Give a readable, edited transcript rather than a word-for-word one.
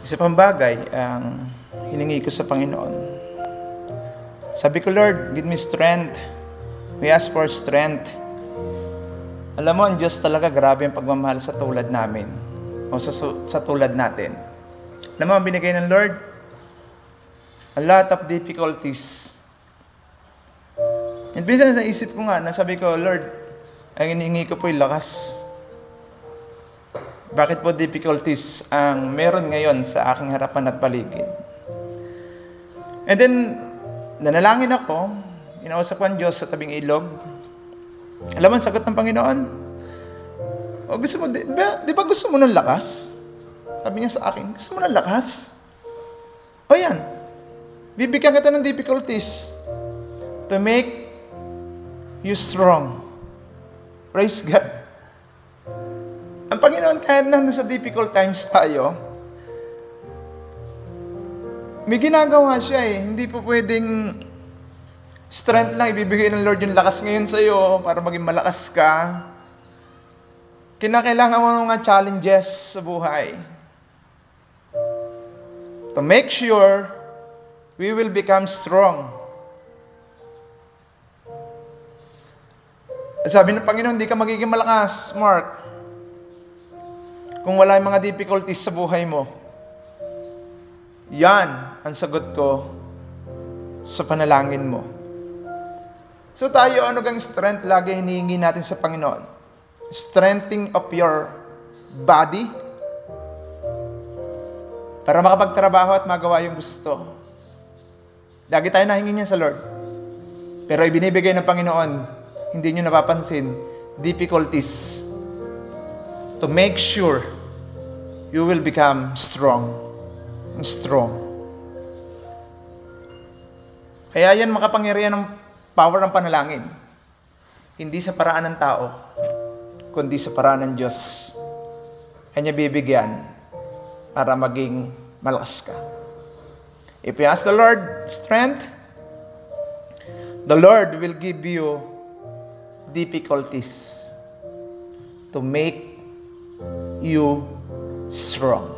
Isa pang bagay ang hiningi ko sa Panginoon. Sabi ko, Lord, give me strength. We ask for strength. Alam mo, ang Diyos talaga grabe ang pagmamahal sa tulad namin. O sa tulad natin. Alam mo, ang binigay ng Lord? A lot of difficulties. And minsan naisip ko nga, nasabi ko, Lord, ang hinihingi ko po yung lakas. Bakit po difficulties ang meron ngayon sa aking harapan at paligid? And then, nanalangin ako, inausap ko ang Diyos sa tabing ilog. Alam mo, ang sagot ng Panginoon, o gusto mo, di ba gusto mo ng lakas? Sabi niya sa akin, gusto mo ng lakas? O yan, bibigyan kita ng difficulties to make you strong. Praise God. Ang Panginoon, kahit nandun sa difficult times tayo, may ginagawa siya eh. Hindi po pwedeng strength lang, ibibigay ng Lord yung lakas ngayon sa'yo para maging malakas ka. Kinakailangan mo ng mga challenges sa buhay. To make sure we will become strong. At sabi ng Panginoon, hindi ka magiging malakas, Mark, kung wala yung mga difficulties sa buhay mo. Yan ang sagot ko sa panalangin mo. So tayo, ano gang strength lagi hinihingi natin sa Panginoon? Strengthening of your body para makapagtrabaho at magawa yung gusto. Lagi tayo nahingi niyan sa Lord. Pero ibinibigay ng Panginoon, hindi nyo napapansin, difficulties to make sure you will become strong. Kaya yan makapangyarihan ng power ng panalangin. Hindi sa paraan ng tao, kundi sa paraan ng Diyos. Kanya bibigyan para maging malakas ka. If you ask the Lord strength, the Lord will give you difficulties to make you strong.